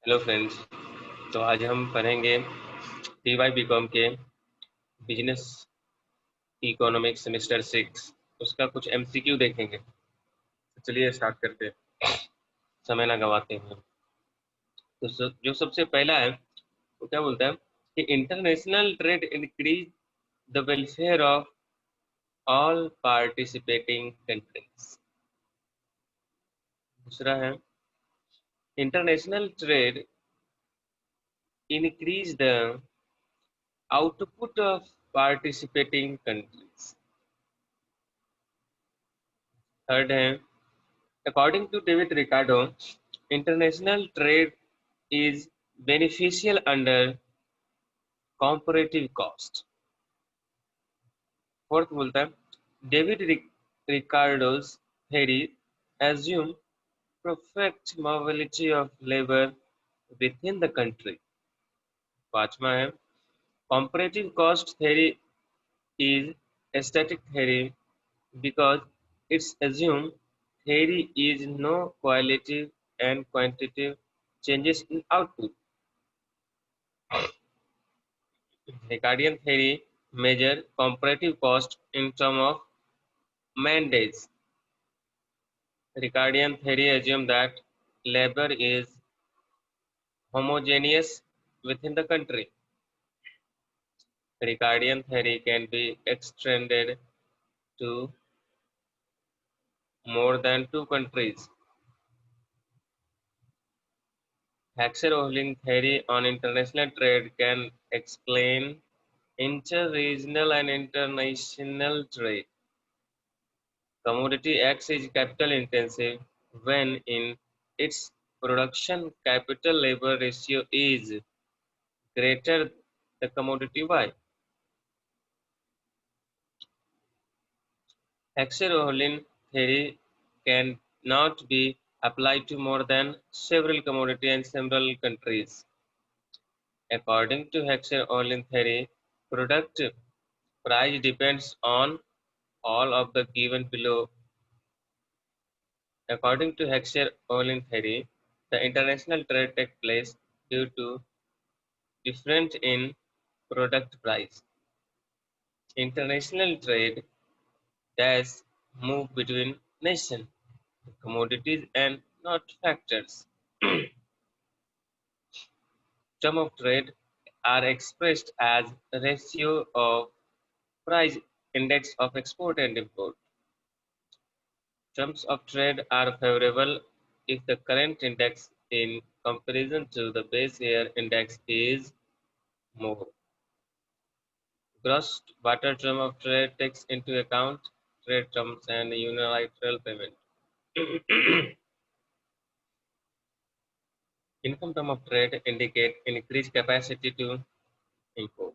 Hello friends. तो आज हम पढ़ेंगे टीवाई बीकॉम के बिजनेस इकोनॉमिक्स सेमेस्टर 6 उसका कुछ एमसीक्यू देखेंगे। तो चलिए स्टार्ट करते हैं, समय ना गवाते हैं। तो जो सबसे पहला है वो क्या बोलता है कि international trade increase the welfare of all participating countries. दूसरा है international trade increase the output of participating countries. Third है according to David Ricardo, international trade is beneficial under comparative cost. Fourth बोलता है David रिकार्डोस theory assume perfect mobility of labor within the country. पांचवा है comparative cost theory is a static theory because it's assume theory is no qualitative and quantitative changes in output. Ricardian theory measure comparative cost in terms of man days. Ricardian theory assumes that labor is homogeneous within the country. Ricardian theory can be extended to more than two countries. Haxer-Ohlin theory on international trade can explain inter-regional and international trade. Commodity X is capital intensive when in its production capital labor ratio is greater the commodity Y. Haxer-Ohlin theory can not be applied to more than several commodities and several countries. According to Haxer-Ohlin theory, product price depends on all of the given below. According to Haxer-Ohlin theory, the international trade takes place due to difference in product price. International trade does move between nations, commodities, and not factors. Terms of trade are expressed as a ratio of price index of export and import. Terms of trade are favorable if the current index in comparison to the base year index is more. Gross barter term of trade takes into account trade terms and unilateral payment. Income term of trade indicate increased capacity to import.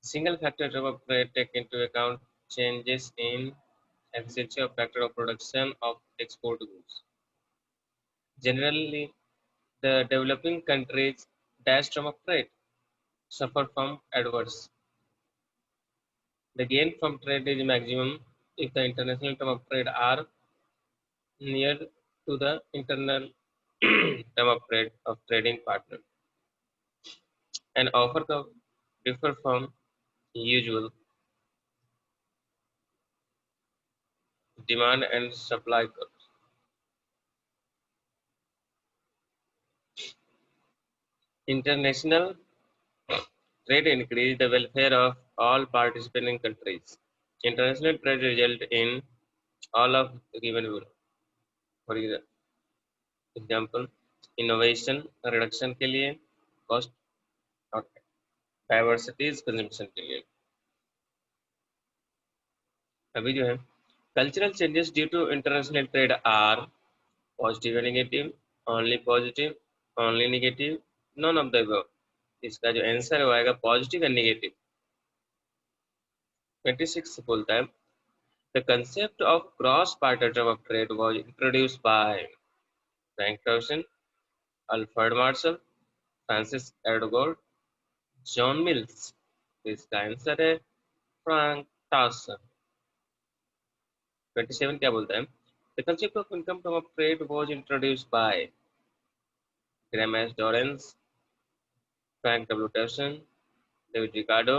Single factor term of trade take into account changes in efficiency of factor of production of export goods. Generally, the developing countries dash term of trade suffer from adverse. The gain from trade is maximum if the international term of trade are near to the internal term of trade of trading partner and offer curve differ from usual demand and supply curves. International trade increase the welfare of all participating countries. International trade result in all of the given below. For example, innovation reduction के लिए, cost और diversities consumption के लिए. अभी जो है cultural changes due to international trade are positive and negative, only negative, none of the above. इसका जो आंसर है वो आएगा पॉजिटिव एंड नेगेटिव। 26 बोलता है the concept of cross barter term of trade was introduced by Frank Towson, Alfred Marshall, Francis Edgeworth, John Mills. इसका answer है Frank Towson. 27 क्या बोलता है the concept of income term of trade was introduced by Graham S Dorrance, Frank W Towson, David Ricardo,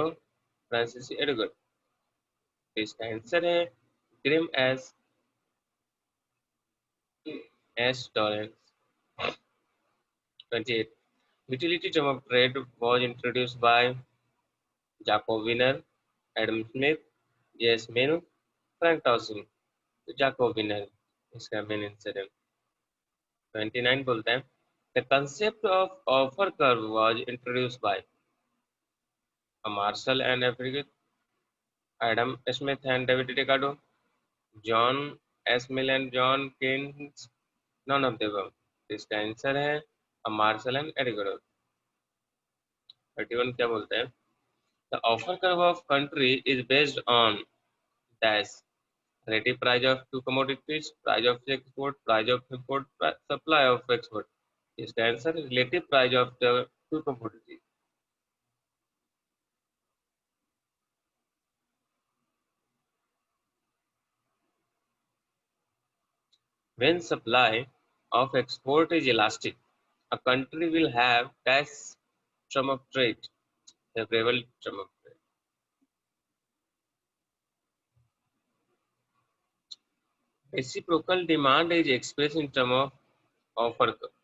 Francis Edgar. तो इसका answer है Graham S Dorrance. 28. Utility term of trade was introduced by Jacob Wiener, Adam Smith, J.S. Mill, Frank Towson। तो Jacob Viner इसका main answer है। 29 बोलते हैं the concept of offer curve was introduced by Marshall and एफ्रिगेट, Adam Smith and David Ricardo, John S Mill and John Keynes, none of the above. इसका answer है Marshall and एफ्रिगेट। 31 क्या बोलते हैं the offer curve of country is based on dash relative price of two commodities, price of export, price of import, supply of export। इसका answer relative price of the two commodities। When supply of export is elastic, a country will have dash term of trade, favorable term of trade। Reciprocal demand is expressed in term of offer curve।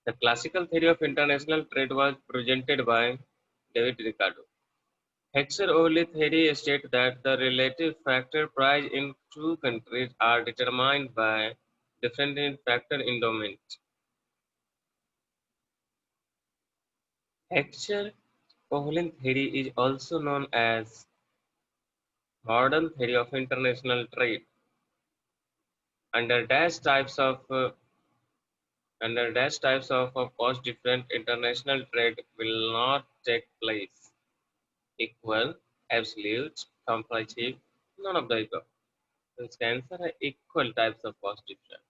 The classical theory of international trade was presented by David Ricardo। Heckscher-Ohle theory states that the relative factor price in two countries are determined by different factor endowment। Heckscher-Ohle theory is also known as modern theory of international trade। Under dash types of cost different international trade will not take place: equal, absolute, comparative, none of the above। तो इसका answer है equal types of cost difference.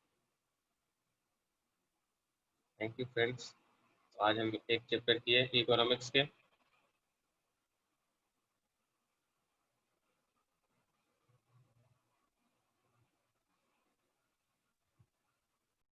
Thank you friends. आज हम एक chapter किए economics के।